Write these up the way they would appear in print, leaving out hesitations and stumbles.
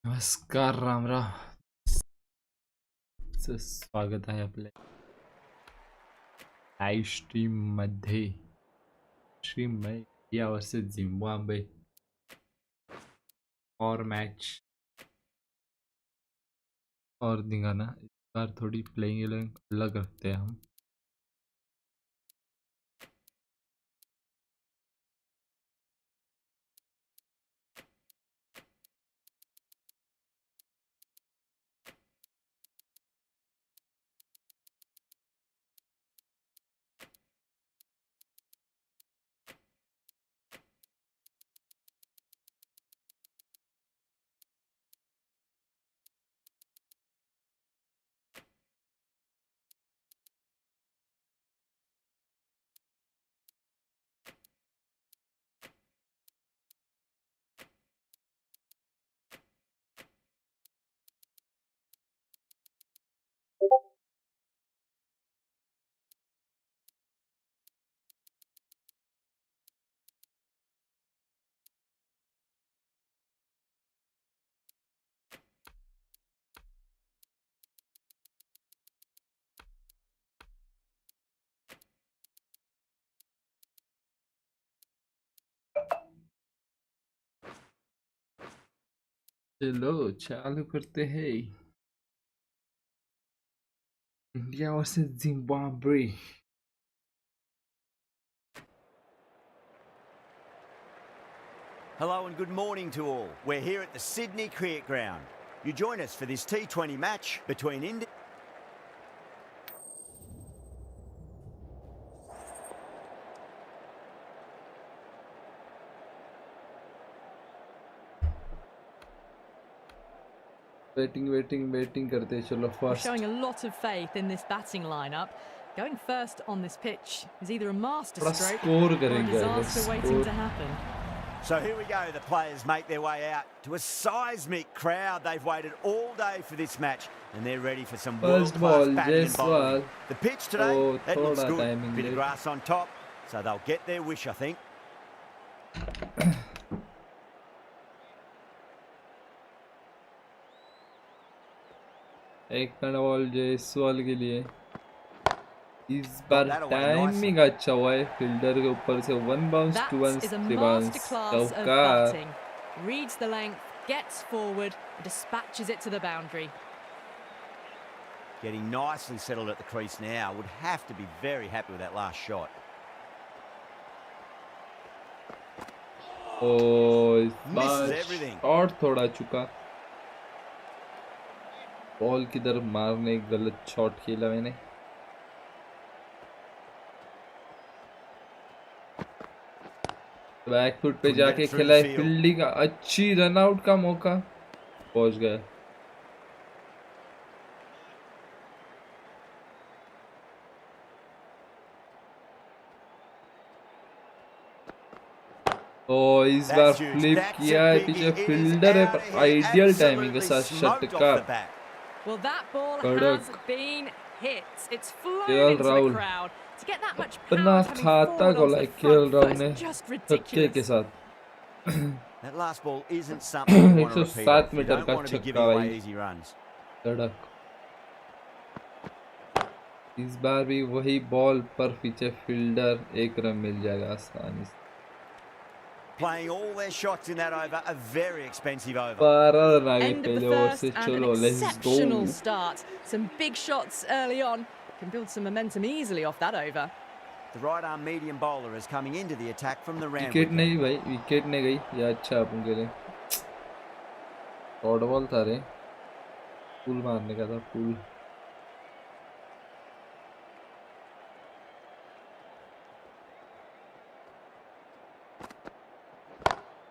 नमस्कार राम राम स्वागत आहे आपल्या लाईव्ह स्ट्रीम मध्ये इंडिया वर्सेस जिम्बाब्वे और मैच और दिखाना इस बार थोड़ी प्लेइंग अलग रखते हैं हम। चलो चालू करते हैं। India versus Zimbabwe. Hello and good morning to all. We're here at the Sydney Cricket Ground. You join us for this T20 match between India. Waiting करते चलो first. Showing a lot of faith in this batting lineup. Going first on this pitch is either a masterstroke or a disaster waiting to happen. So here we go, the players make their way out to a seismic crowd. They've waited all day for this match and they're ready for some world-class batting and bowling. The pitch today, that looks good. Bit of grass on top, so they'll get their wish, I think. एक ball Jaiswal के लिए इस बार timing अच्छा हुआ है fielder के ऊपर से वन बाउंस टू बाउंस चौका reads the length, gets forward, dispatches it to the boundary. Getting nicely settled at the crease now. Would have to be very happy with that last shot. Oh, इस बार shot थोड़ा चुका ball किधर मारने गलत shot खेला मैंने back foot पे जाके खेला है फील्डिंग अच्छी रन आउट का मौका पहुंच गया ओ इस बार फ्लिप किया है पीछे फील्डर है पर आइडियल टाइमिंग के साथ shot Well, that ball has been hit. It's flown into the crowd. To get that much power coming forward off the front foot is just ridiculous. That last ball isn't something you want to repeat. 107 You don't want to be giving away easy runs. इस बार भी वही ball पर पीछे fielder एक run मिल जाएगा आसानी से Playing all their shots in that over, a very expensive over. End of the first and an exceptional start. Some big shots early on. Can build some momentum easily off that over. The right arm medium bowler is coming into the attack from the round. Wicket नहीं भाई wicket नहीं गई ये अच्छा अपन के लिए short ball था रे पुल मारने का था पुल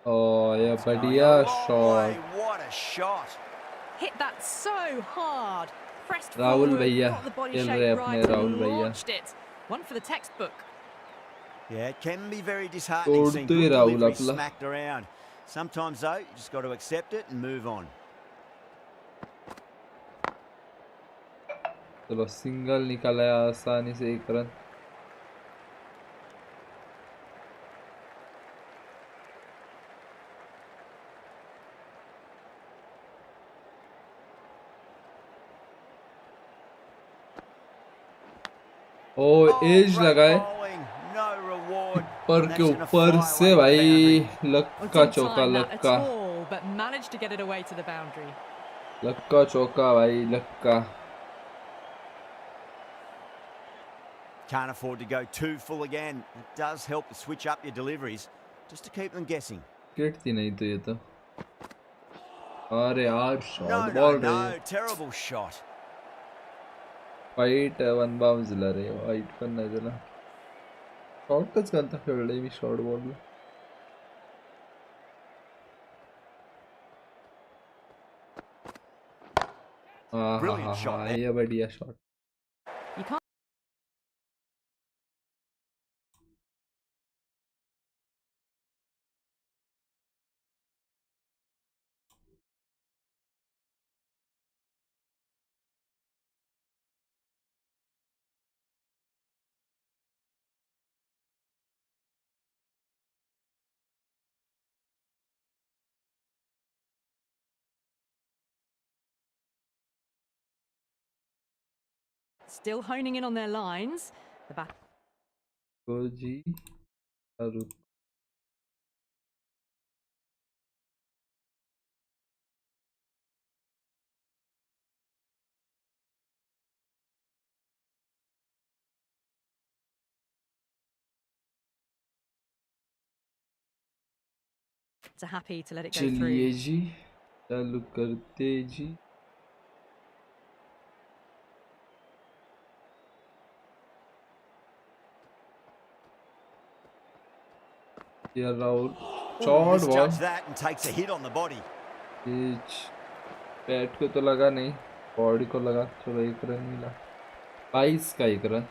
Oh, yeah, बढ़िया shot. What a shot! Hit that so hard. Pressed Rahul forward, भैया got the body खेल shape रहे अपने right राहुल and भैया launched it. One for the textbook. Yeah, it can be very disheartening seeing good delivery smacked around. Sometimes though, you just got to accept it and move on. चलो single निकाला है आसानी से एक run ओ as लगाए पर के ऊपर से भाई लक्का चौका लक्का लक्का चौका भाई लक्का. Can't afford to go too full again. It does help to switch up your deliveries just to keep them guessing. किट थी नहीं तो ये तो. अरे यार शॉट No, बॉल रही. terrible shot. वाईट वन बाउंस दिला रे वाईट पण नाही दिला. शॉटच घालता खेळले मी short ball. Brilliant shot there. ये बढ़िया shot. Still honing in on their lines. The back. जी रुक. So happy to let it go through. चलिए जी चालू करते जी. Yeah, Raul. Short ball. Misjudged that and takes a hit on the body. Bat को तो लगा नहीं, बॉडी को लगा. चलो एक रन मिला. 22 का एक रन.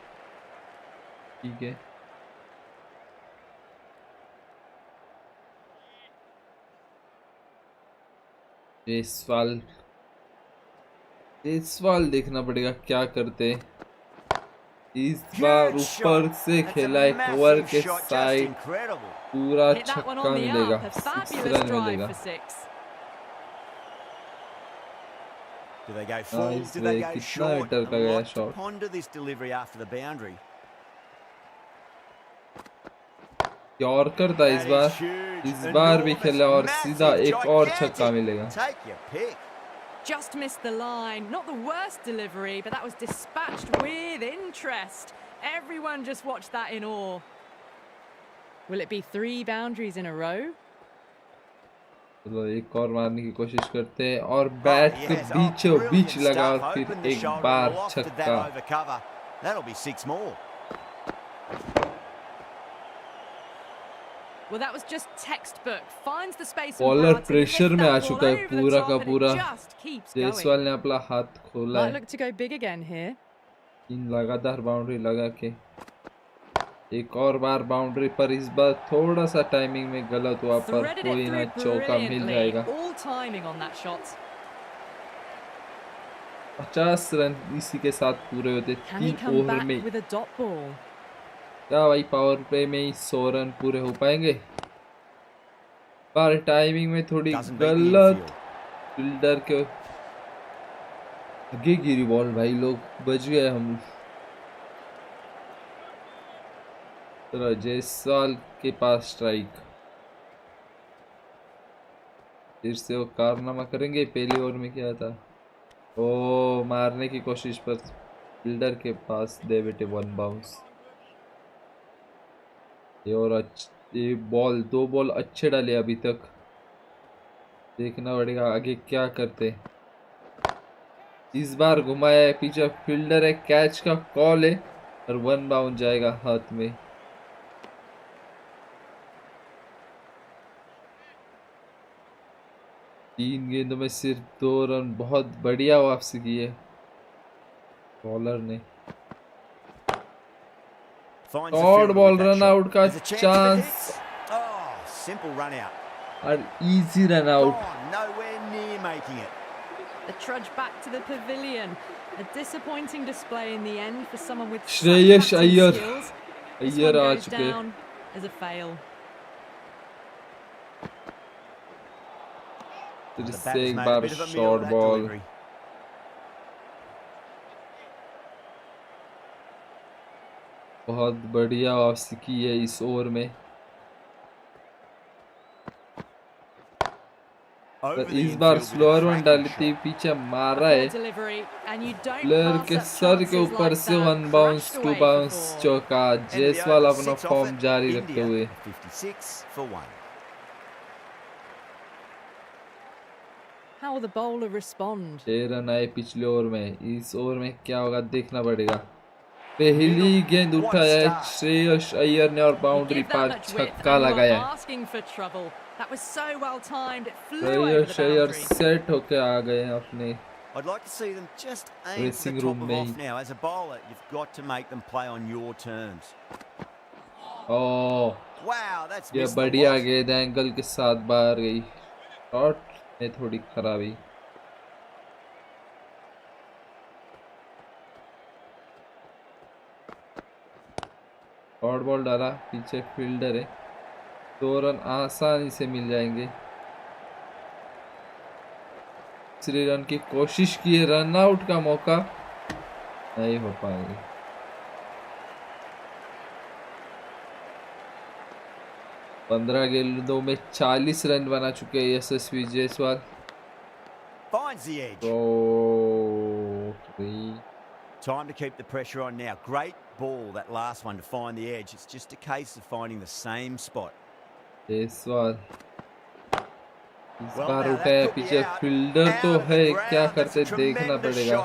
ठीक है. देसवाल देखना पड़ेगा क्या करते. इस बार ऊपर से खेला एक ओवर के साइड पूरा छक्का मिलेगा. 6 रन मिलेगा. Do they go full? Do they go short? Metre का गया shot. Ponder this delivery after the boundary. Yorker था इस बार. इस बार भी खेला और सीधा एक और छक्का मिलेगा. Take your pick. Just missed the line. Not the worst delivery, but that was dispatched with interest. Everyone just watched that in awe. Will it be 3 boundaries in a row? चलो एक और मारने की कोशिश करते हैं और बैट के बीचों बीच लगा और फिर एक बार छक्का. That'll be 6 more. Well, that was just textbook. Finds the space. Bowler pressure में आ चुका है पूरा का पूरा. देसवाल ने अपना हाथ खोला है. Look to go big again here. इन लगातार बाउंड्री लगा के एक और बार बाउंड्री पर. इस बार थोड़ा सा टाइमिंग में गलत हुआ पर कोई ना चौका मिल जाएगा. 50 रन इसी के साथ पूरे होते 3 ओवर में. क्या भाई पावर प्ले में ही 100 रन पूरे हो पाएंगे. पर टाइमिंग में थोड़ी गलत. फील्डर के आगे गिरी बॉल भाई. लोग बच गए हम. चलो जायसवाल के पास स्ट्राइक. फिर से वो कारनामा करेंगे. पहली ओवर में क्या था. ओ मारने की कोशिश पर फील्डर के पास दे बेटे 1 बाउंस. और ये बॉल 2 बॉल अच्छे डाले अभी तक. देखना पड़ेगा आगे क्या करते. इस बार घुमाया है पीछे फील्डर है. कैच का कॉल है और 1 बाउंस जाएगा हाथ में. तीन गेंदों में सिर्फ 2 रन. बहुत बढ़िया वापसी की है बॉलर ने. शॉर्ट बॉल रन आउट का चांस और easy run out. The trudge back to the pavilion. A disappointing display in the end for someone with Shreyas Iyer. skills. Iyer आ चुके. Down as a fail. फिर से एक बार शॉर्ट बॉल. बहुत बढ़िया वापसी की है इस ओवर में, पर इस बार स्लोअर वन डाली थी, पीछे मारा है प्लेयर के सर के ऊपर से, वन बाउंस टू बाउंस चौका। जायसवाल अपना फॉर्म जारी रखते हुए। How will the bowler respond? 6 run आए पिछले ओवर में, इस ओवर में क्या होगा देखना पड़ेगा। पहली गेंद उठाया है श्रेयस अय्यर ने और बाउंड्री पार छक्का लगाया है। श्रेयस अय्यर सेट होके आ गए हैं अपने I'd like to see them just aim for dressing the room top of में off he. now. As a bowler, you've got to make them play on your terms. Oh, Wow, that's ये missed the बढ़िया lot. गेंद angle के साथ बाहर गई, shot में थोड़ी खराबी। शॉर्ट बॉल डाला, पीछे फील्डर है, 2 रन आसानी से मिल जाएंगे। 3 रन की कोशिश की है, रन आउट का मौका नहीं हो पाएगी। 15 गेंदों में 40 रन बना चुके हैं यशस्वी Jaiswal. Finds the edge. Time to keep the pressure on now. Great ball, that last one, to find the edge. It's just a case of finding the same spot. Jaiswal इस बार उठाया, पीछे फील्डर तो है, क्या करते देखना पड़ेगा,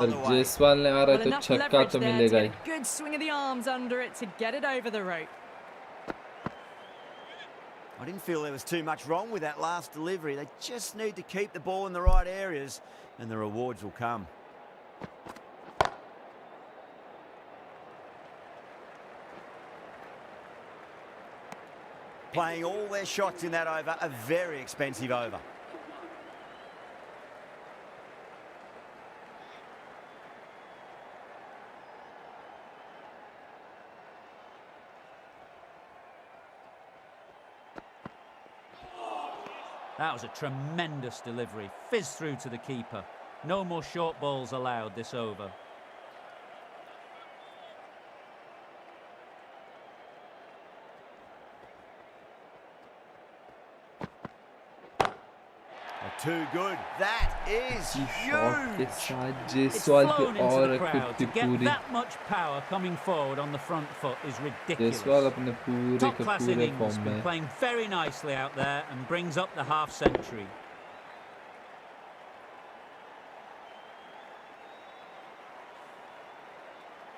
पर जायसवाल ने मारा तो छक्का तो मिलेगा ही। Good swing of the arms under it to get it over the rope. I didn't feel there was too much wrong with that last delivery. They just need to keep the ball in the right areas and the rewards will come. Playing all their shots in that over, a very expensive over. That was a tremendous delivery, fizzed through to the keeper. No more short balls allowed this over. Too good. That is huge. It's flown into the crowd. To get that much power coming forward on the front foot is ridiculous. Top-class innings, been playing very nicely out there and brings up the half century.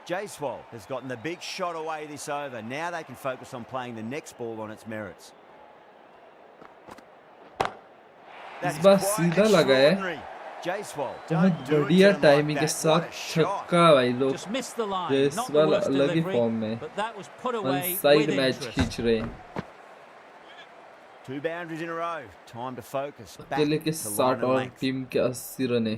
Jaiswal has gotten the big shot away this over. Now they can focus on playing the next ball on its merits. इस बार सीधा लगा है, बहुत बढ़िया timing के साथ छक्का भाई लोग। जायसवाल अलग ही फॉर्म में, वन साइड मैच खींच रहे हैं। अकेले के 60 और टीम के 80 रन है।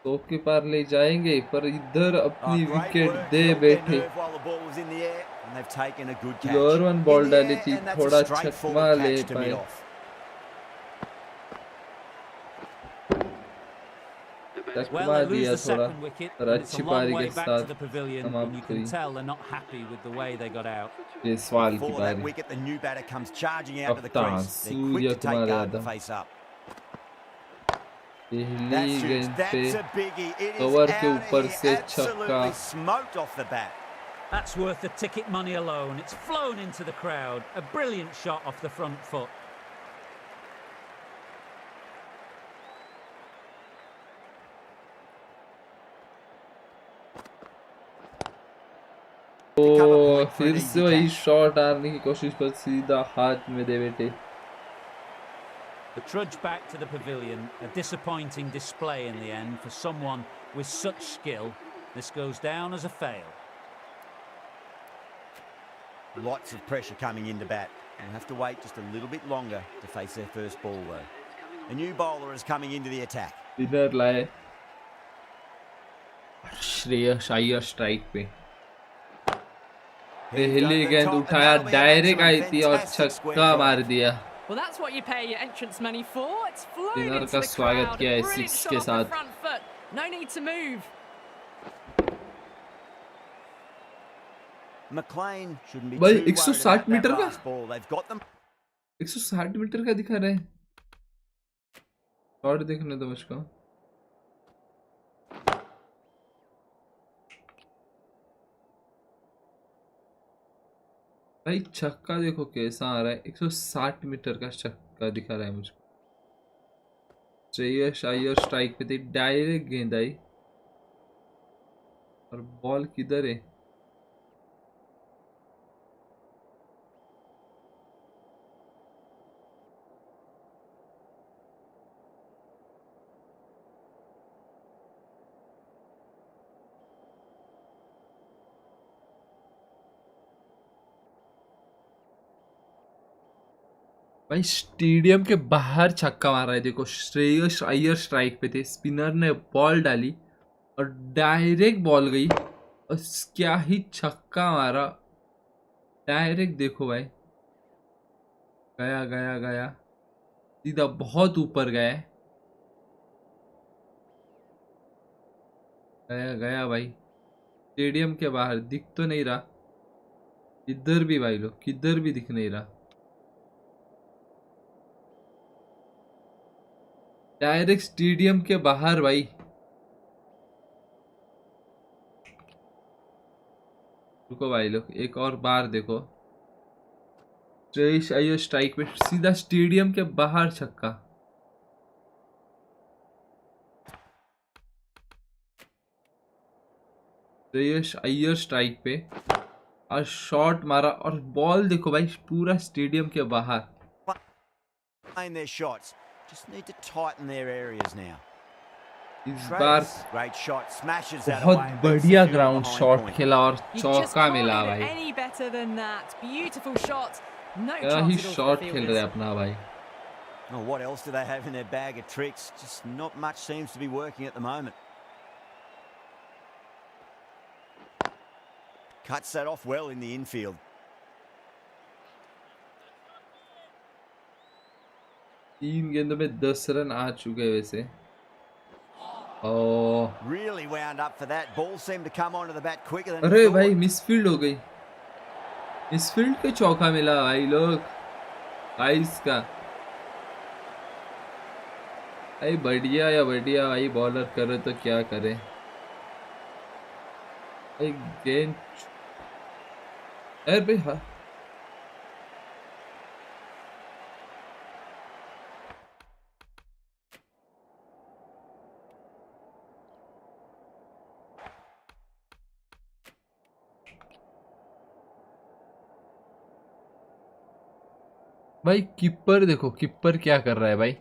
तो के पार ले जाएंगे, पर इधर अपनी विकेट दे बैठे। लोअर वन बॉल डाली थी, थोड़ा छक्का ले पाए। छक्का दिया थोड़ा, पर अच्छी पारी के साथ समाप्त करी। जायसवाल की पारी, कप्तान सूर्य कुमार यादव। पहली गेंद पे कवर के ऊपर से छक्का। That's worth the ticket money alone. It's flown into the crowd. A brilliant shot off the front foot. तो फिर से वही शॉट आने की कोशिश, पर सीधा हाथ में दे बैठे। The trudge back to the pavilion, a disappointing display in the end for someone with such skill. This goes down as a fail. Lots of pressure coming into bat. They'll have to wait just a little bit longer to face their first ball though. A new bowler is coming into the attack. इधर लाए Shreyas Iyer strike पे। पहली गेंद उठाया, direct आई थी और छक्का मार दिया। Well, that's what you pay your entrance money for. It's flown dinner into का the स्वागत crowd. किया है Brilliant 6 shot के off the साथ। front foot. No need to move. McLean shouldn't be भाई too worried 160 about that metre का last ball. They've got them. 160 metre का दिखा रहा है। शॉट देखने दो मुझको। भाई छक्का देखो कैसा आ रहा है, 160 मीटर का छक्का दिखा रहा है मुझको। श्रेयस अय्यर स्ट्राइक पे थी, डायरेक्ट गेंद आई और बॉल किधर है? भाई स्टेडियम के बाहर छक्का मारा है, देखो श्रेयस अय्यर स्ट्राइक पे थे, स्पिनर ने बॉल डाली और डायरेक्ट बॉल गई और क्या ही छक्का मारा, डायरेक्ट देखो भाई, गया गया गया सीधा बहुत ऊपर गया है, गया गया भाई स्टेडियम के बाहर, दिख तो नहीं रहा इधर भी भाई, लोग किधर भी दिख नहीं रहा, डायरेक्ट स्टेडियम के बाहर भाई। रुको भाई लोग एक और बार देखो, श्रेयस अय्यर स्ट्राइक पे सीधा स्टेडियम के बाहर छक्का। श्रेयस अय्यर स्ट्राइक पे और शॉट मारा और बॉल देखो भाई पूरा स्टेडियम के बाहर। Playing their shots. Just need to tighten their areas now. इस बार Great shot, smashes that बहुत away, बढ़िया beats the field ground behind shot point. खेला और You just चौका can't मिला get it भाई, any better than that. Beautiful shot. No क्या chance he at all for shot the खेल रहे fielders. हैं अपना भाई। Oh, what else do they have in their bag of tricks? Just not much seems to be working at the moment. Cuts that off well in the infield. तीन गेंदों में 10 run आ चुके हैं वैसे। ओह Really wound up for that. Ball seemed to come onto the bat quicker than अरे he भाई thought. Misfield हो गई, मिसफील्ड पे चौका मिला भाई लोग, 22 का भाई, बढ़िया या बढ़िया भाई, बॉलर करे तो क्या करे भाई, गेंद अरे भाई हाँ भाई, कीपर देखो कीपर क्या कर रहा है भाई,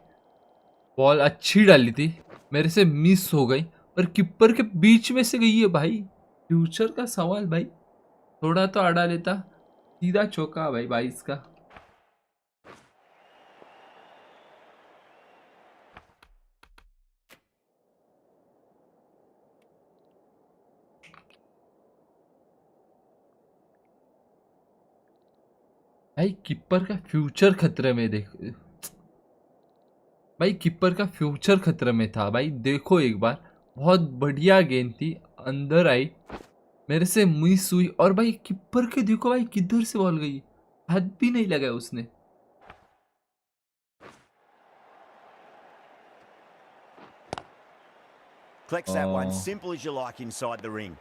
बॉल अच्छी डाली थी मेरे से मिस हो गई पर कीपर के बीच में से गई है भाई, फ्यूचर का सवाल भाई, थोड़ा तो अड़ा लेता, सीधा चौका भाई 22 का। भाई कीपर का फ्यूचर खतरे में, देख भाई कीपर का फ्यूचर खतरे में था भाई, देखो एक बार, बहुत बढ़िया गेंद थी, अंदर आई, मेरे से मिस हुई और भाई कीपर के देखो भाई किधर से बॉल गई, हाथ भी नहीं लगाया उसने। Collects that one simple as you like inside the ring.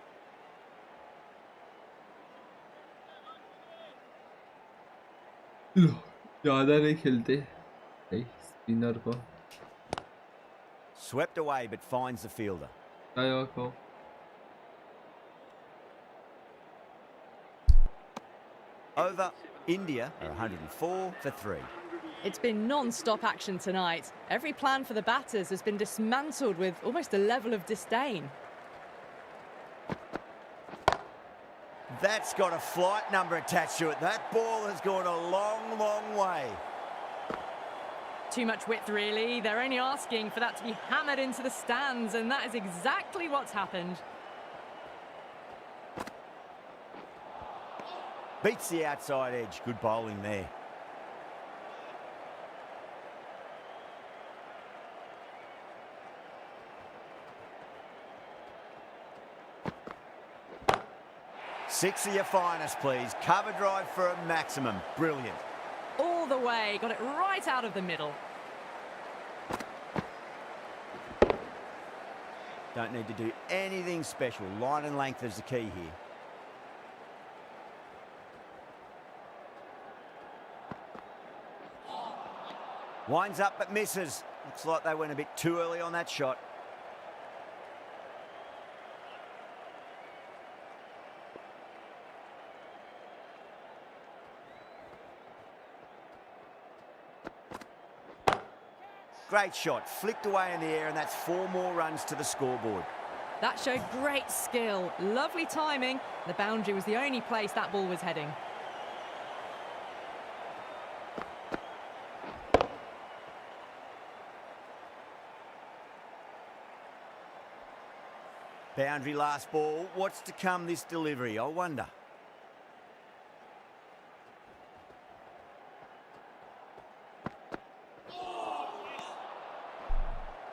ज्यादा नहीं खेलते भाई स्पिनर को। Swept away but finds the fielder. को Over, India are 104 for 3. It's been non-stop action tonight. Every plan for the batters has been dismantled with almost a level of disdain. That's got a flight number attached to it. That ball has gone a long, long way. Too much width, really. They're only asking for that to be hammered into the stands, and that is exactly what's happened. Beats the outside edge. Good bowling there. 6 of your finest, please. Cover drive for a maximum. Brilliant. All the way, got it right out of the middle. Don't need to do anything special. Line and length is the key here. Winds up but misses. Looks like they went a bit too early on that shot. Great shot, flicked away in the air, and that's 4 more runs to the scoreboard. That showed great skill, lovely timing. The boundary was the only place that ball was heading. Boundary last ball. What's to come this delivery, I wonder?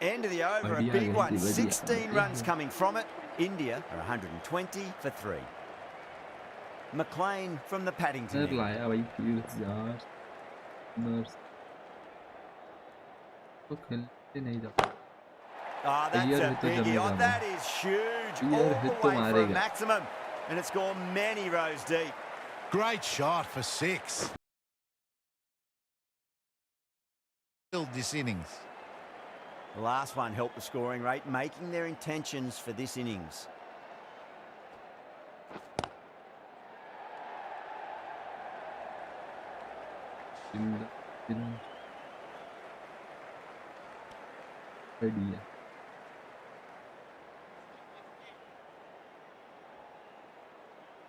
End of the over, a big one. 16 runs coming from it. India are 120 for 3. McLean from the Paddington end. Oh, that's a biggie. Oh, that is huge. All the way for a maximum. And it's gone many rows deep. Great shot for 6. Killed this innings. The last one helped the scoring rate, making their intentions for this innings.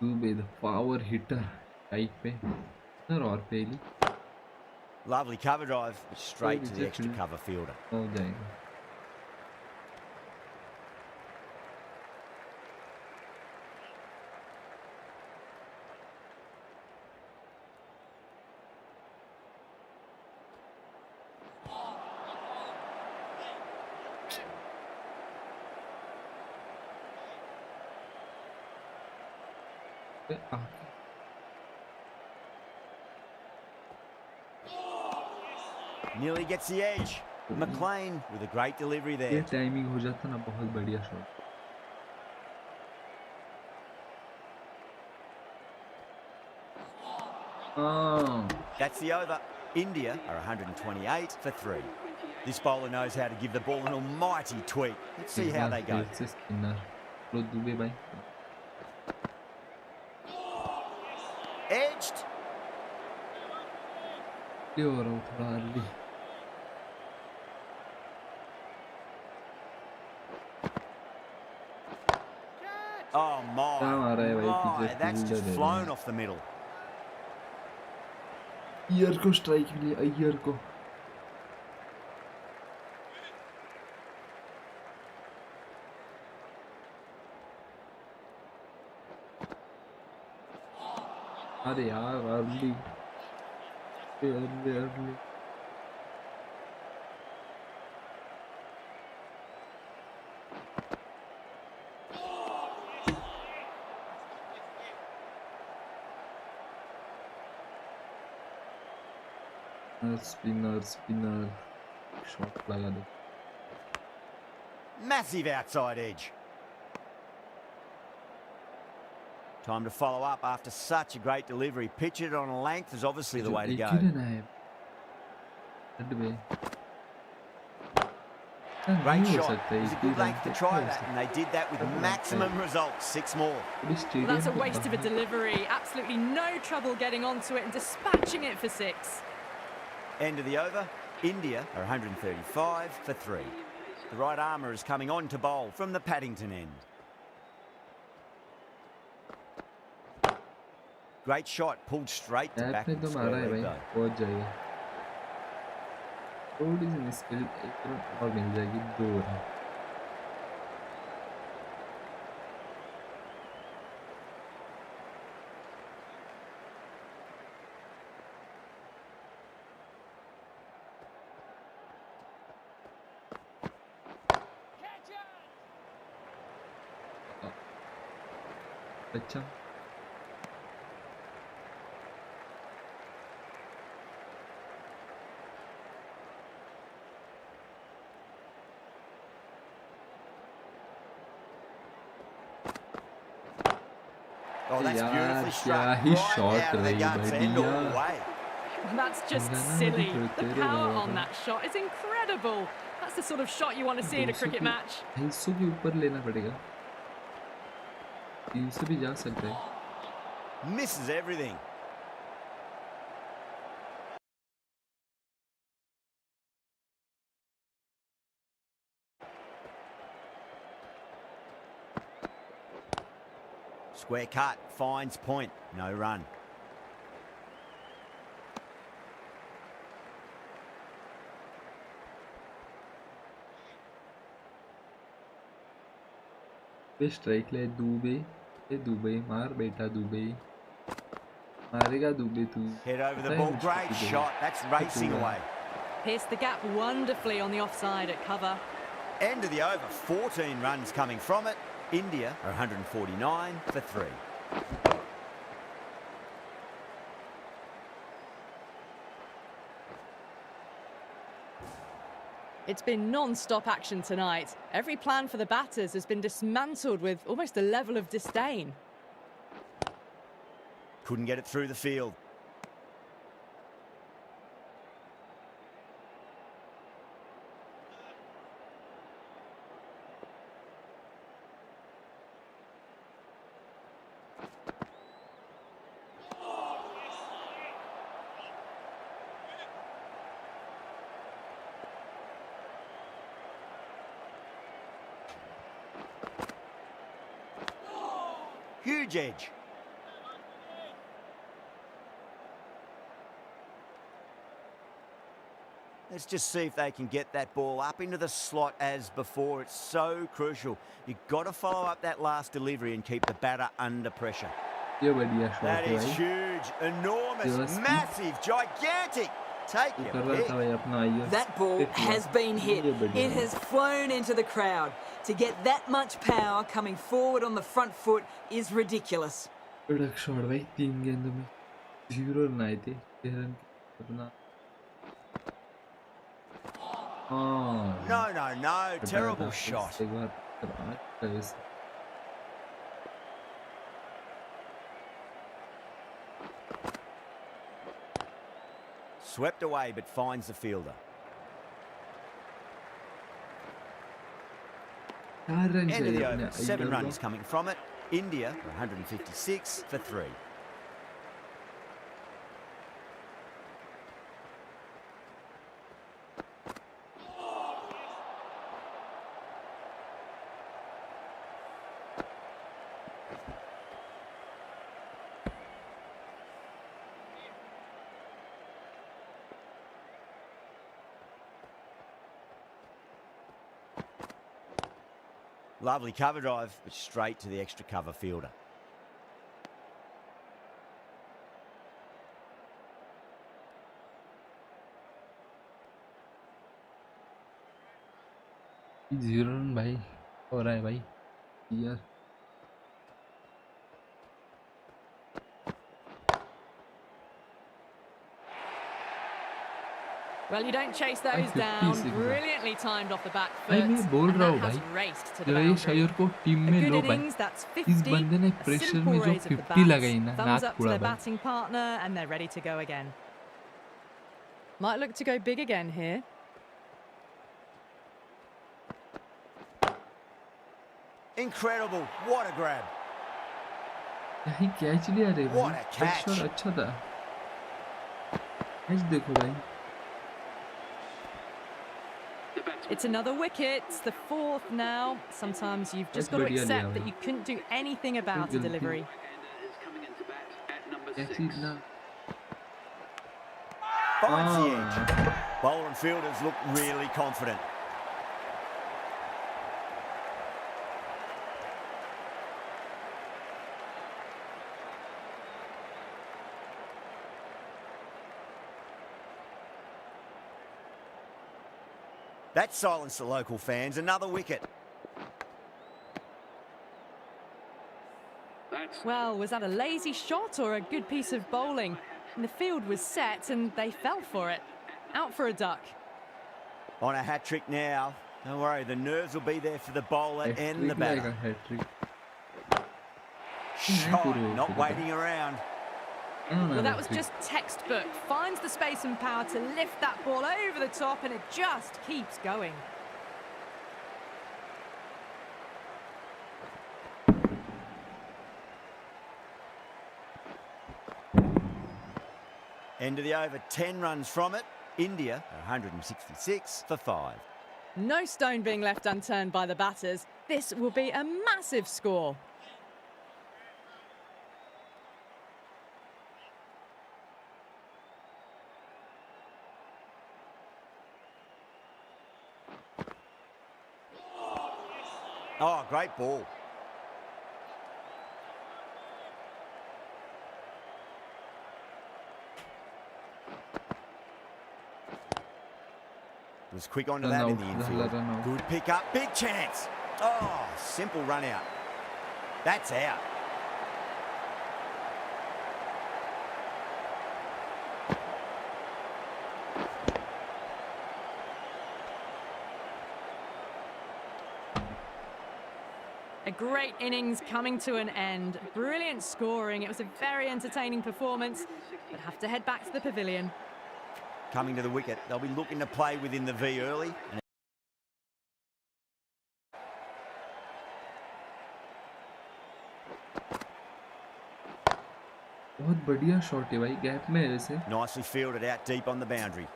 The power hitter type पे और पहली Lovely cover drive, straight to the extra cover fielder. हो जाएगा. Nearly gets the edge. McLean with a great delivery there. ये timing हो जाता ना बहुत बढ़िया shot. That's the over. India are 128 for 3. This bowler knows how to give the ball an almighty tweak. Let's see how they go. Edged. Oh my, that's just flown off the middle. Iyer को strike मिली. अय्यर को अरे यार early early spinner shot लगा दो. Massive outside edge. Time to follow up after such a great delivery. Pitch it on a length is obviously the way to go. Great shot. It's a good length to try that, and they did that with maximum results. 6 more. Well, that's a waste of a delivery. Absolutely no trouble getting onto it and dispatching it for 6. End of the over. India are 135 for 3. The right armour is coming on to bowl from the Paddington end. Great shot, pulled straight to back. तो मारा है भाई, पहुंच जाएगा. थोड़ी सी मुश्किल एक run और मिल जाएगी. 2 रन. अच्छा Oh, that's beautifully struck. Yeah, he Right shot out of the guts end all the way. That's just silly. The power on that shot is incredible. That's the sort of shot you want to see in a cricket match. 250 के ऊपर लेना पड़ेगा 300 भी जा सकता है Misses everything. Square cut, finds point, no run. Strike ले Dubai मार बेटा दुबई मारेगा दुबई तू Head over the ball, great shot, that's racing away. Pierced the gap wonderfully on the offside at cover. End of the over, 14 runs coming from it. India are 149 for 3. It's been non-stop action tonight. Every plan for the batters has been dismantled with almost a level of disdain. Couldn't get it through the field. Huge edge. Let's just see if they can get that ball up into the slot as before. It's so crucial. You've got to follow up that last delivery and keep the batter under pressure. That is huge, enormous, massive, gigantic. Take your pick. That ball has been hit. It has flown into the crowd. To get that much power coming forward on the front foot is ridiculous. No, terrible shot. Swept away but finds the fielder. End of the over, 7 runs coming from it. India 156 for 3. Lovely cover drive, but straight to the extra cover fielder. Zero run भाई हो रहा है भाई यार Well, you don't chase those down. Brilliantly timed off the back foot. मैं बोल रहा हूँ भाई जयेश अय्यर को टीम में लो भाई इस बंदे ने प्रेशर में जो 50 लगाई ना thumbs नाक up to पूरा their भाई batting partner and they're ready to go again. Might look to go big again here. Incredible, what a grab. यही कैच लिया रे What भाई a catch. शॉट अच्छा था कैच देखो भाई It's another wicket, it's the 4th now. Sometimes you've just got to accept that you couldn't do anything about the delivery. कैसी ना Finds the edge. Bowler and fielders look really confident. That silenced the local fans. Another wicket. Well, was that a lazy shot or a good piece of bowling? And the field was set and they fell for it. Out for a duck. On a hat-trick now. Don't worry, the nerves will be there for the bowler and the batter. shot, not waiting around. Well, that was just textbook. Finds the space and power to lift that ball over the top, and it just keeps going. End of the over, 10 runs from it. India, 166 for 5. No stone being left unturned by the batters. This will be a massive score. Oh, great ball. Was quick onto that in the infield. Good pick up, big chance. Oh, simple run out. That's out. A great innings coming to an end. Brilliant scoring. It was a very entertaining performance, but have to head back to the pavilion. Coming to the wicket, they'll be looking to play within the V early. बहुत बढ़िया shot है भाई, gap में है वैसे। Nicely fielded out deep on the boundary.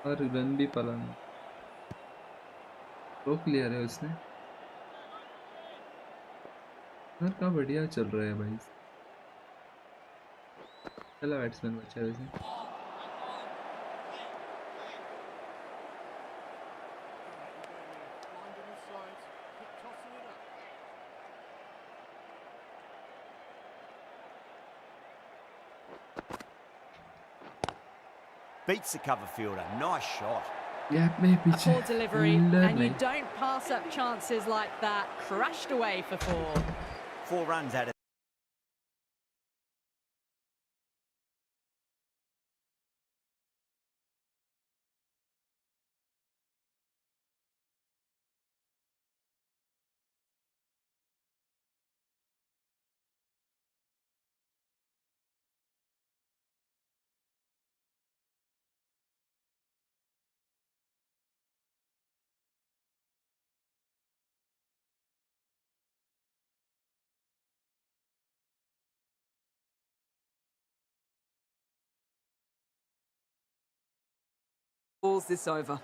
और run भी पला नहीं, रोक लिया है उसने। का बढ़िया चल रहा है भाई। चला बैट्समैन बचा वैसे। Beats the cover fielder. Nice shot. Yeah, A poor delivery, and you don't pass up chances like that. Crashed away for 4. 4 runs out of balls this over.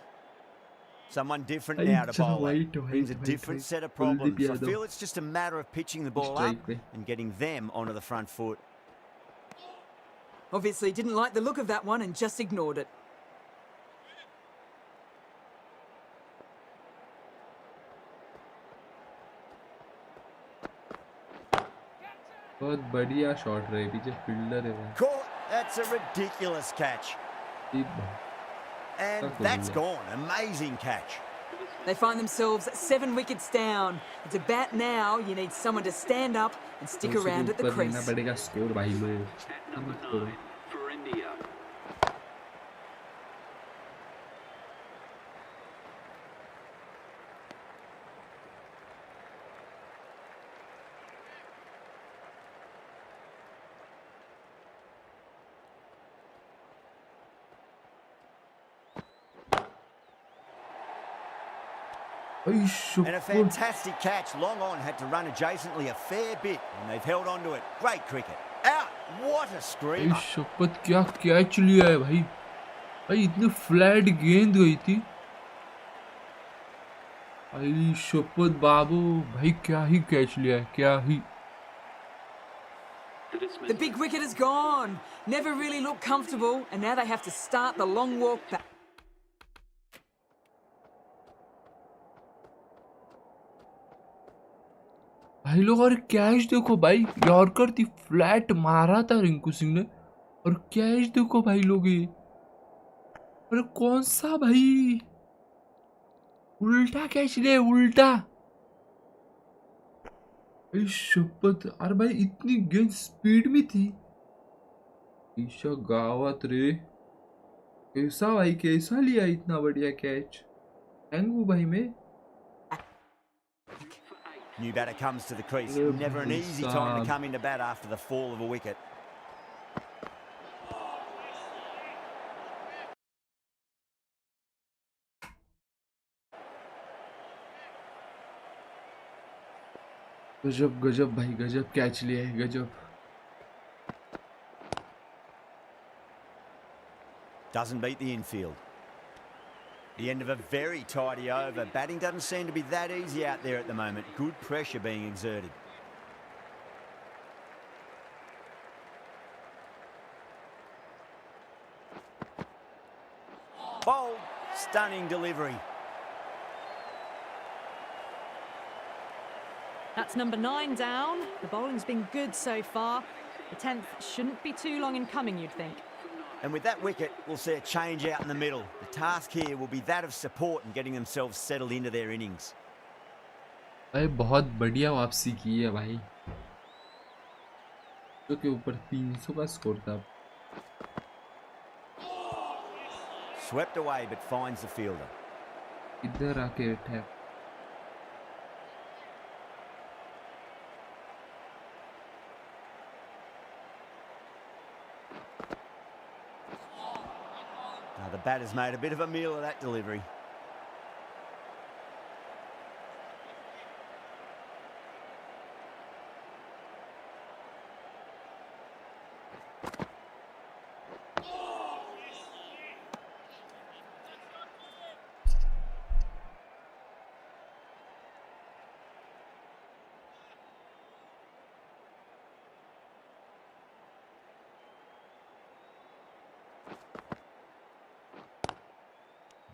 someone different now to bowl it. Brings a different set of problems. I feel it's just a matter of pitching the ball up and getting them onto the front foot. Obviously didn't like the look of that one and just ignored it. बहुत बढ़िया shot रहे, पीछे fielder है वो। Caught. That's a ridiculous catch. And that's gone. Amazing catch. They find themselves 7 wickets down. It's a bat now. You need someone to stand up and stick around at the crease. पड़ेगा score भाई लोग। And a fantastic catch. Long on had to run adjacently a fair bit, and they've held on to it. Great cricket. Out. What a screamer. शपथ क्या catch लिया है भाई, भाई इतनी फ्लैट गेंद गई थी। भाई शपथ बाबू, भाई क्या ही कैच लिया है, क्या ही। The big wicket is gone. Never really looked comfortable, and now they have to start the long walk back. भाई लोग और कैच देखो भाई, यॉर्कर थी, फ्लैट मारा था रिंकू सिंह ने, और कैच देखो भाई लोग ये। अरे कौन सा भाई, उल्टा कैच ले, उल्टा। भाई शपथ, अरे भाई इतनी गेंद स्पीड में थी। ईशा गावत रे, कैसा भाई, कैसा लिया इतना बढ़िया कैच। थैंक यू भाई में। New batter comes to the crease. Never an easy time to come into bat after the fall of a wicket. गजब गजब भाई गजब कैच लिया है गजब. Doesn't beat the infield. The end of a very tidy over. Batting doesn't seem to be that easy out there at the moment. Good pressure being exerted. Bold, stunning delivery. That's number 9 down. The bowling's been good so far. The 10th shouldn't be too long in coming, you'd think. And with that wicket, we'll see a change out in the middle. The task here will be that of support and getting themselves settled into their innings. भाई बहुत बढ़िया वापसी की है भाई. तो के ऊपर 300 का स्कोर था. Swept away but finds the fielder. इधर आके उठा. The batter's made a bit of a meal of that delivery.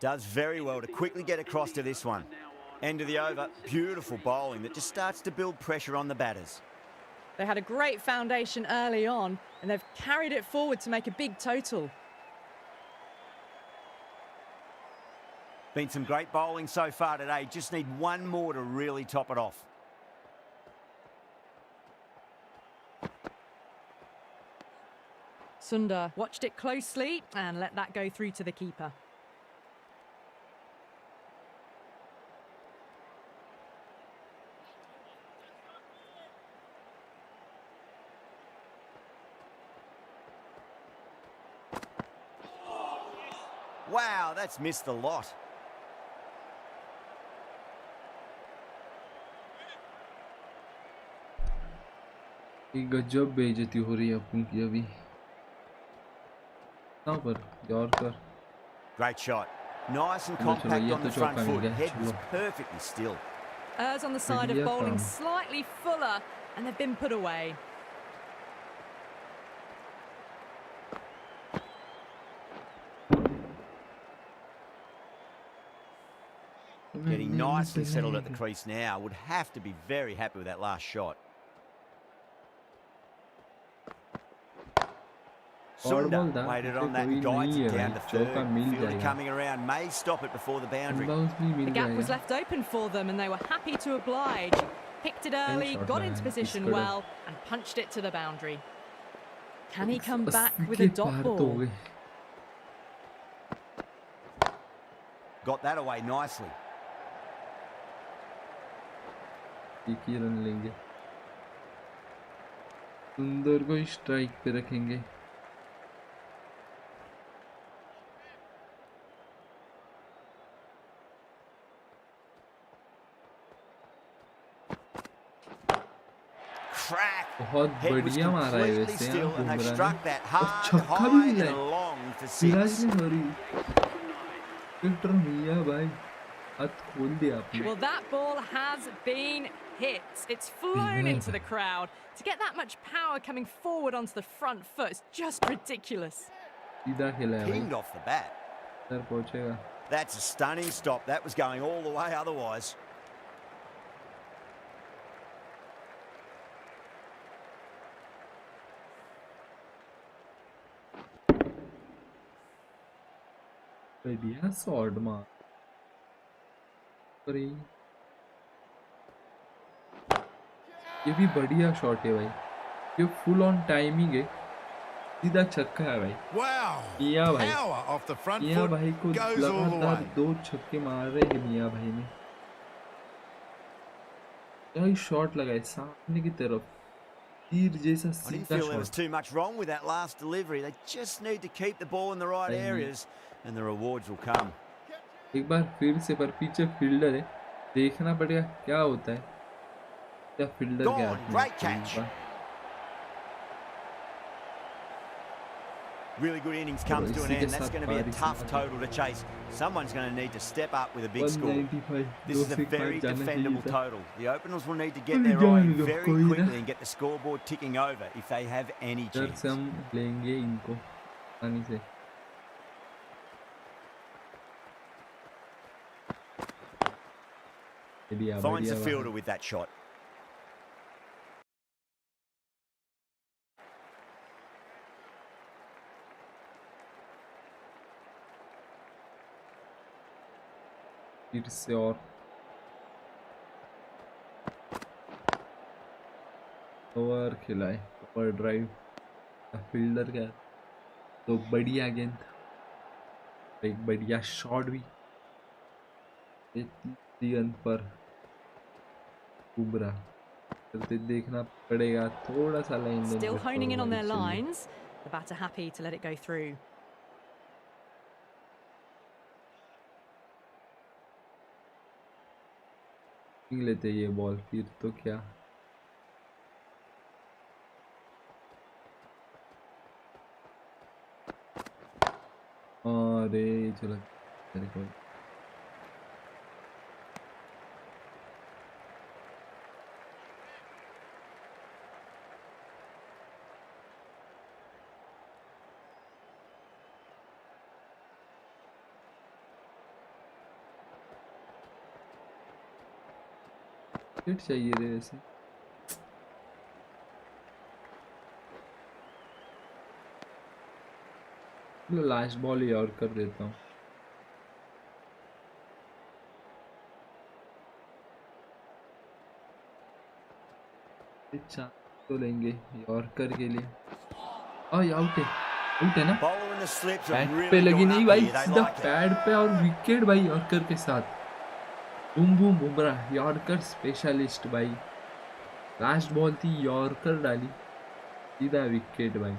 Does very well to quickly get across to this one. End of the over. Beautiful bowling that just starts to build pressure on the batters. They had a great foundation early on, and they've carried it forward to make a big total. Been some great bowling so far today. Just need one more to really top it off. Sundar watched it closely and let that go through to the keeper. Wow, that's missed the lot. ये गजब बेइज्जती हो रही है अपन की अभी. कहाँ पर? Yorker. Great shot. Nice and compact on the front foot. Head was perfectly still. Errs on the side of bowling slightly fuller, and they've been put away. Getting nicely settled at the crease now. Would have to be very happy with that last shot. Sundar waited on that and guides it down to third. Fielder coming around may stop it before the boundary. The gap was left open for them and they were happy to oblige. Picked it early, got into position well and punched it to the boundary. Can he come back with a dot ball? Got that away nicely. एक ही run लेंगे. सुंदर को strike पे रखेंगे. बहुत बढ़िया मारा है वैसे यार बुमराह ने. और छक्का भी मिला है. सिराज ने मारी. विक्टर मियां भाई हाथ खोल दिया आपने. Well, that ball has been hit. It's flown into the crowd. To get that much power coming forward onto the front foot is just ridiculous. सीधा खेला है भाई. Pinged off the bat. इधर पहुंचेगा. That's a stunning stop. That was going all the way otherwise. बढ़िया shot मार. ये भी बढ़िया शॉट है भाई. ये फुल ऑन टाइमिंग है. सीधा छक्का है भाई. मियां भाई को लगातार 2 छक्के मार रहे हैं मियां भाई ने. क्या ही शॉट लगा है सामने की तरफ, तीर जैसा I didn't सीधा feel there was shot. too much wrong with that last delivery. They just need to keep the ball in the right नहीं नहीं, areas and the rewards will come. एक बार फिर से, पर पीछे फील्डर है, देखना पड़ेगा क्या होता है, क्या फील्डर के Gone, हाथ में great है इस catch. बार। Really good innings और comes to an इसी के end. That's साथ going to be a पारी tough समाप्त total to chase. Someone's going to need to step up with a big score. 195, This is a 205 very जाना चाहिए defendable था। total. The openers will need to get अरे their eye जाने दो, very कोई ना, quickly and get the scoreboard ticking over if they have any इधर से chance. हम लेंगे इनको आसानी से। बढ़िया Finds the बढ़िया fielder बात। with that shot. फिर से और ओवर खिलाए, ओवर ड्राइव, फील्डर का तो बढ़िया गेंद, एक बढ़िया शॉट भी, तीसरी गेंद पर बुमराह करते देखना पड़ेगा, थोड़ा सा लाइन लेन Still करता honing हूँ in on भाई, their चलिए। lines. The batter happy to let it go through. छीन लेते ये बॉल, फिर तो क्या, अरे चलो मेरे को हिट चाहिए रे वैसे। लास्ट बॉल ही और कर देता हूँ। चांस तो लेंगे यॉर्कर के लिए। आउट है, आउट है ना। Bowler and the slips have pad पे really लगी gone नहीं up भाई, here. They सीधा like it. पैड पे और विकेट भाई यॉर्कर के साथ। Boom boom Bumrah yorker specialist भाई, लास्ट बॉल थी यॉर्कर डाली, सीधा विकेट भाई।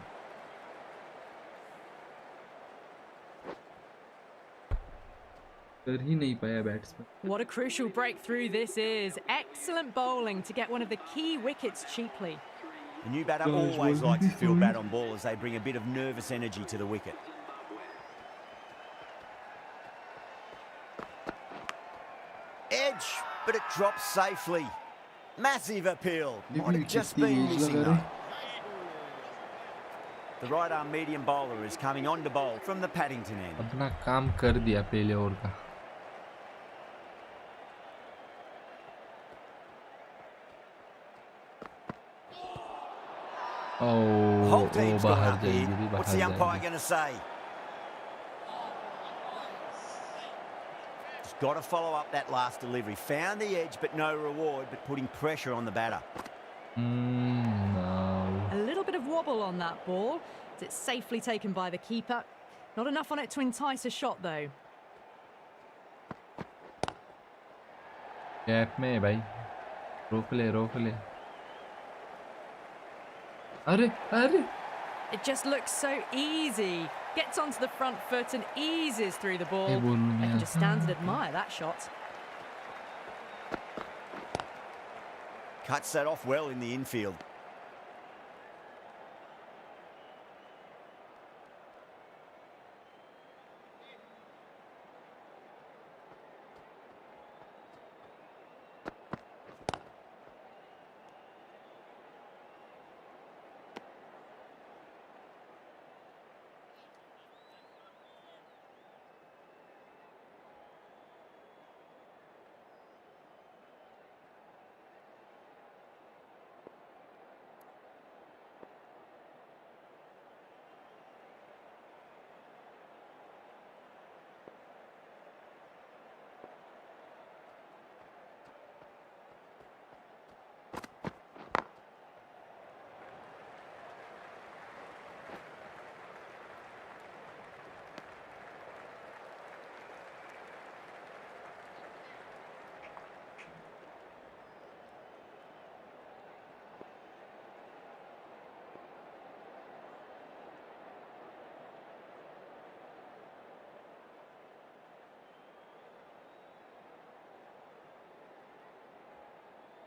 कर ही नहीं पाया batsman. What a crucial breakthrough this is. Excellent bowling to get one of the key wickets cheaply. The new batter Gosh, always what likes to did he feel do? bat on ball as they bring a bit of nervous energy to the wicket. Edge, but it drops safely. Massive appeal. Might have just been missing though. The right arm medium bowler is coming on to bowl from the Paddington end. अपना काम कर दिया पहले over का। The whole O team's gone बाहर up here. जाएगी, What's बाहर the umpire जाएगी। going to say? He's got to follow up that last delivery. Found the edge, but no reward, but putting pressure on the batter. No. A little bit of wobble on that ball. It's safely taken by the keeper. Not enough on it to entice a shot though. Gap में है भाई, रोक ले रोक ले। अरे अरे It just looks so easy. Gets onto the front foot and eases through the ball. ये बोल I नहीं can just stand and आता। admire that shot. Cuts that off well in the infield.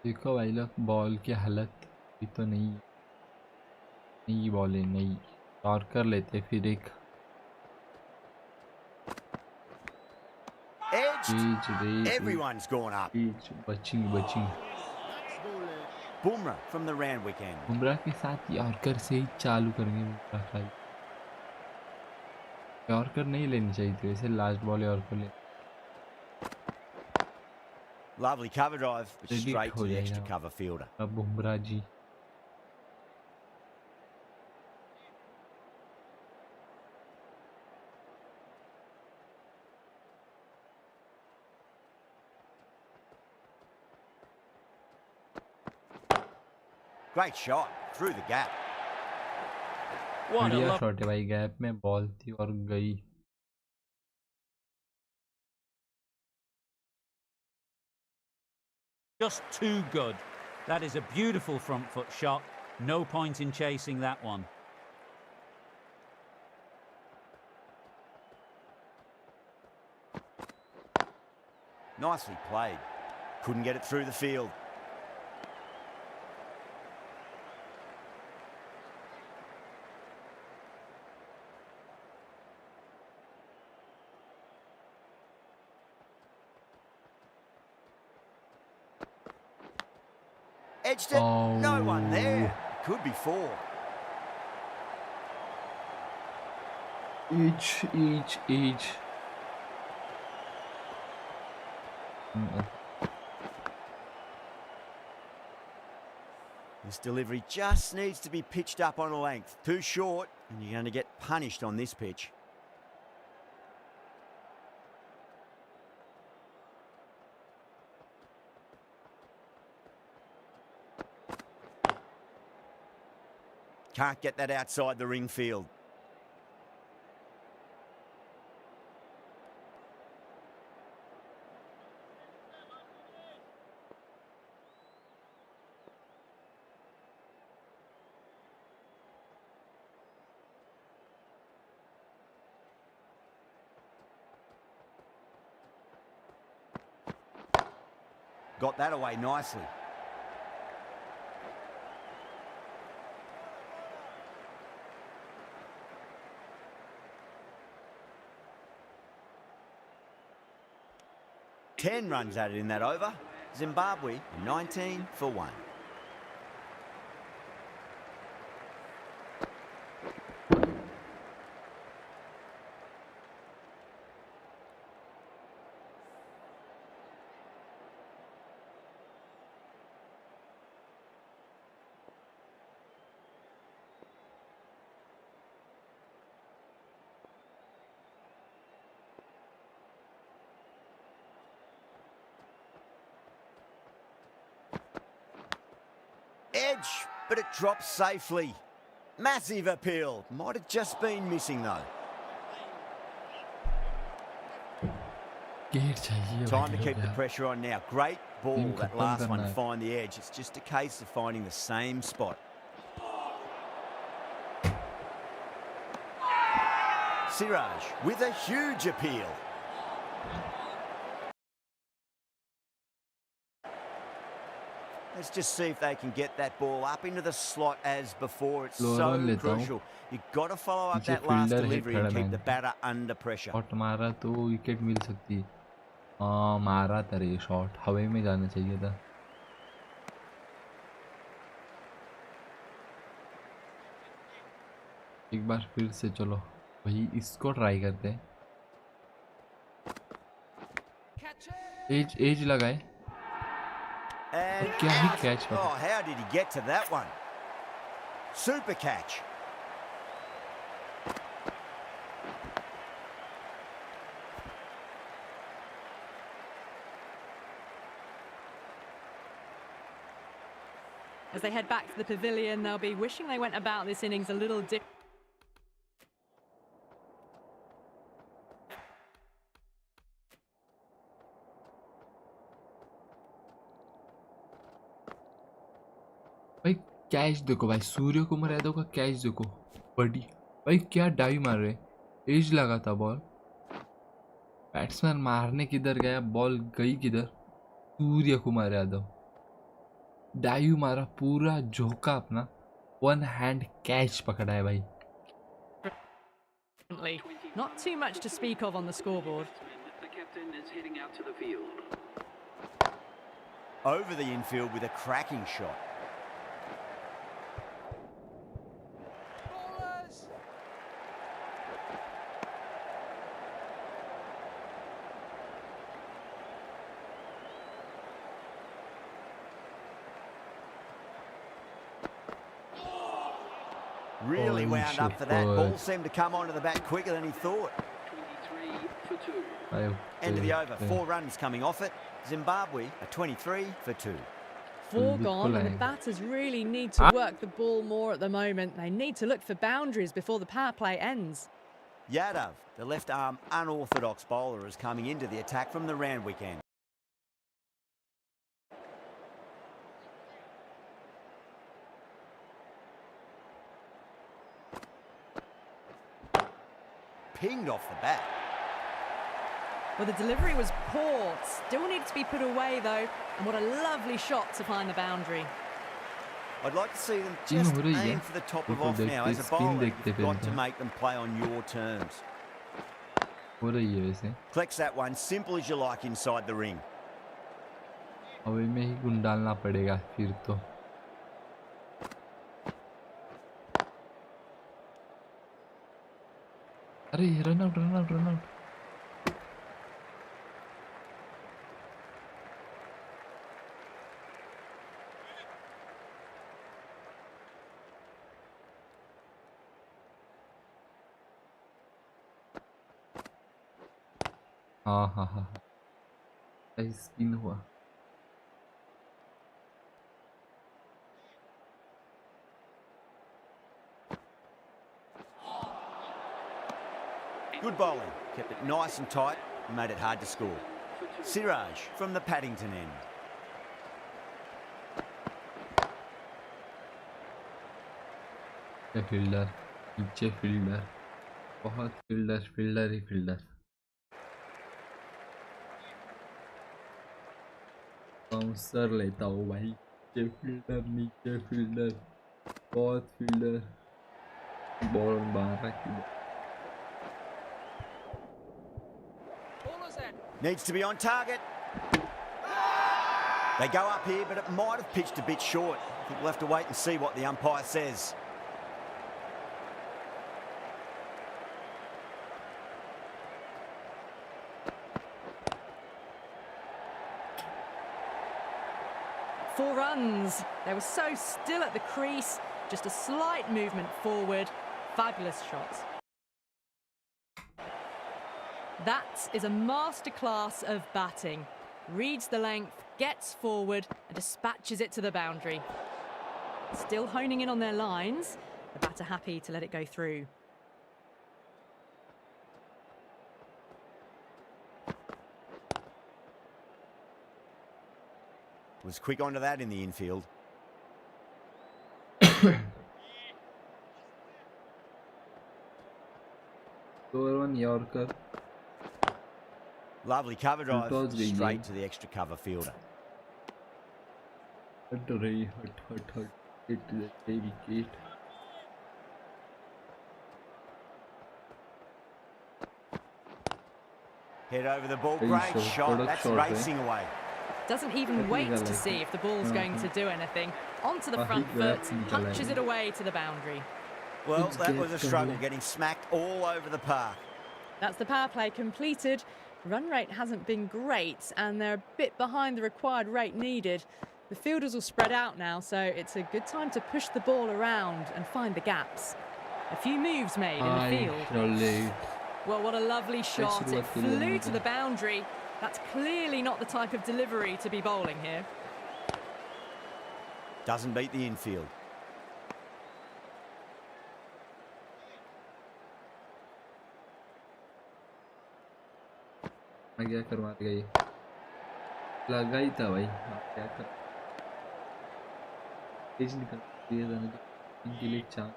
देखो भाई लोग बॉल की हालत भी तो नई बॉल है, नई और कर लेते फिर एक Everyone's gone up. बचिंग Bumrah from the round weekend. Bumrah के साथ यॉर्कर से ही चालू करेंगे बुमराह भाई। यॉर्कर नहीं लेनी चाहिए थी वैसे, लास्ट बॉल यॉर्कर ले Lovely cover drive, but Predict straight to हो the extra जाएगा। cover fielder. अब बुमराह जी Great shot through the gap. बढ़िया शॉट है भाई, गैप में बॉल थी और गई। Just too good. That is a beautiful front foot shot. No point in chasing that one. Nicely played. Couldn't get it through the field. Edged it. No one there. Could be four. Each. This delivery just needs to be pitched up on a length. Too short, and you're going to get punished on this pitch. Can't get that outside the ring field. Got that away nicely. Ten runs at it in that over. Zimbabwe 19 for 1. Edge, but it drops safely. Massive appeal. Might have just been missing though. Time to keep the pressure on now. Great ball, that last one to find the edge. It's just a case of finding the same spot. Siraj with a huge appeal. Let's just see if they can get that ball up into the slot as before. It's so crucial. You've got to follow up that last delivery and keep the batter under pressure. Shot मारा तो wicket मिल सकती है। हाँ मारा था रे shot, हवा में जाना चाहिए था। एक बार फिर से चलो वही इसको ट्राई करते हैं। एज लगाए। क्या ही catch. Oh, how did he get to that one? Super catch. As they head back to the pavilion, they'll be wishing they went about this innings a little differently. भाई catch देखो भाई, सूर्य कुमार यादव का catch देखो, बड़ी भाई क्या dive मार रहे। एज लगा था बॉल, बैट्समैन मारने किधर गया, बॉल गई किधर। सूर्य कुमार यादव डाइव मारा, पूरा झोंका अपना, वन हैंड कैच पकड़ा है भाई. Not too much to speak of on the scoreboard. The captain is heading out to the field. Over the infield with a cracking shot. Really wound up for that. Ball seemed to come onto the bat quicker than he thought. 23 for 2. End of the over. 4 runs coming off it. Zimbabwe are 23 for 2. 4 gone, and the batters really need to work the ball more at the moment. They need to look for boundaries before the power play ends. Yadav, the left-arm unorthodox bowler, is coming into the attack from the Randwick end. Pinged off the bat. Well, the delivery was poor. Still needed to be put away, though. And what a lovely shot to find the boundary. I'd like to see them just aim for the top of off now. As a bowler, you've got to make them play on your terms. Collects that one, simple as you like, inside the ring. अब इनमें ही गुण डालना पड़ेगा फिर तो. अरे run out, run out, run out. हाँ हाँ हाँ, स्पिन हुआ. Good bowling, kept it nice and tight and made it hard to score. Siraj from the Paddington end. Fielder, नीचे फील्डर, बहुत फील्डर, फील्डर ही फील्डर. बाउंसर लेता हूँ भाई. नीचे फील्डर, बहुत फील्डर. बॉल बाहर रखी. Needs to be on target. They go up here, but it might have pitched a bit short. I think we'll have to wait and see what the umpire says. Four runs. They were so still at the crease. Just a slight movement forward. Fabulous shots. That is a masterclass of batting. Reads the length, gets forward and dispatches it to the boundary. Still honing in on their lines. The batter happy to let it go through. Was quick onto that in the infield. one Yorker. Lovely cover drive, straight to the extra cover fielder. Hit to the wicket. Head over the ball, great shot, that's racing away. Doesn't even wait to see if the ball's going to do anything. Onto the front foot, punches it away to the boundary. Well, that was a struggle, getting smacked all over the park. That's the power play completed. Run rate hasn't been great and they're a bit behind the required rate needed. The fielders will spread out now, so it's a good time to push the ball around and find the gaps. A few moves made in the field. Well, what a lovely shot. It flew to the boundary. That's clearly not the type of delivery to be bowling here. Doesn't beat the infield. क्या करवा गई, लगा ही था भाई. क्या कर तेज निकल दिए जाने इनके लिए chance.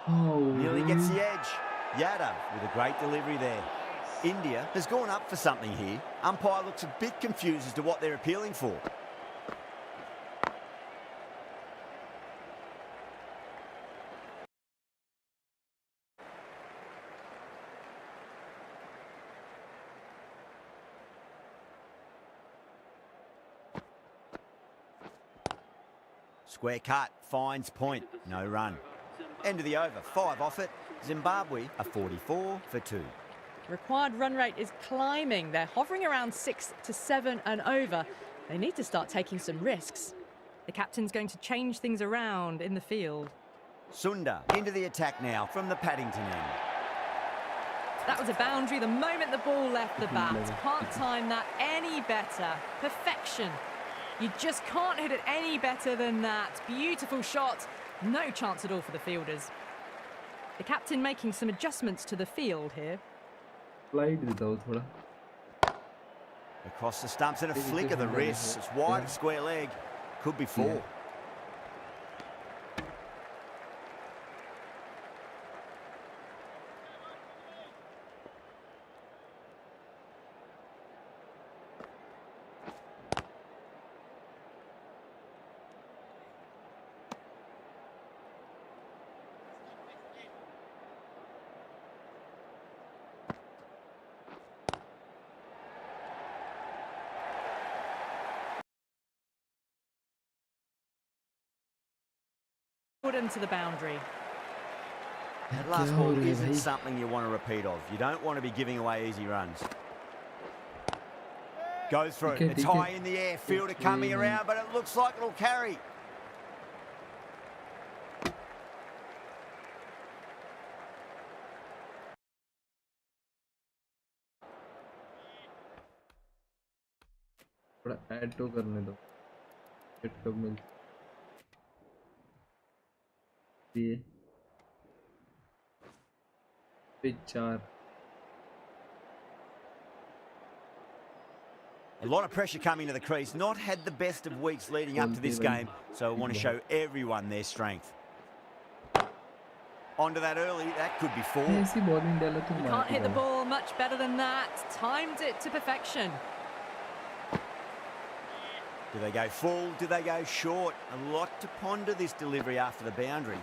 Nearly gets the edge. Yadav with a great delivery there. India has gone up for something here. Umpire looks a bit confused as to what they're appealing for. Square cut, finds point, no run. End of the over, 5 off it. Zimbabwe are 44 for 2. Required run rate is climbing. They're hovering around 6 to 7 and over. They need to start taking some risks. The captain's going to change things around in the field. Sunda into the attack now from the Paddington end. That was a boundary the moment the ball left the bat. Can't time that any better. Perfection. You just can't hit it any better than that. Beautiful shot. No chance at all for the fielders. The captain making some adjustments to the field here. Across the stumps and a flick of the wrist. It's wide, square leg. Could be 4. Put him to the boundary. That last ball isn't something you want to repeat of. You don't want to be giving away easy runs. Goes through. It's high in the air. Fielder coming around, but it looks like it'll carry. Add तो करने दो फिर कब मिलती है फिर 4 A lot of pressure coming to the crease. Not had the best of weeks leading up to this game, so I want to show everyone their strength. Onto that early, that could be 4. You can't hit the ball much better than that. Timed it to perfection. Do they go full? Do they go short? A lot to ponder this delivery after the boundary.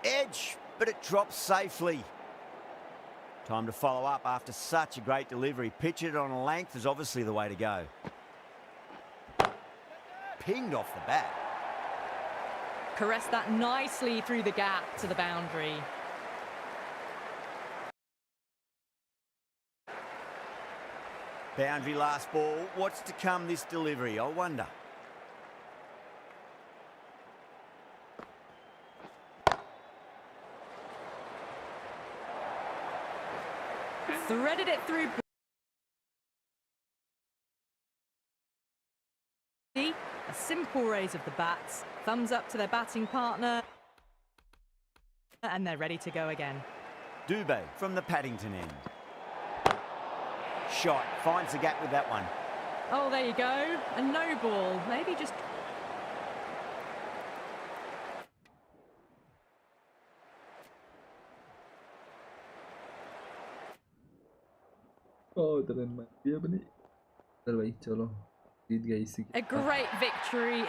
Edge, but it drops safely. Time to follow up after such a great delivery. Pitch it on a length is obviously the way to go. Pinged off the bat. Caressed that nicely through the gap to the boundary. Boundary last ball. What's to come this delivery, I wonder. Threaded it through. A simple raise of the bats. Thumbs up to their batting partner. And they're ready to go again. Dubé from the Paddington end. Shot. Finds the gap with that one. Oh, there you go. A no ball. Maybe just... A great victory.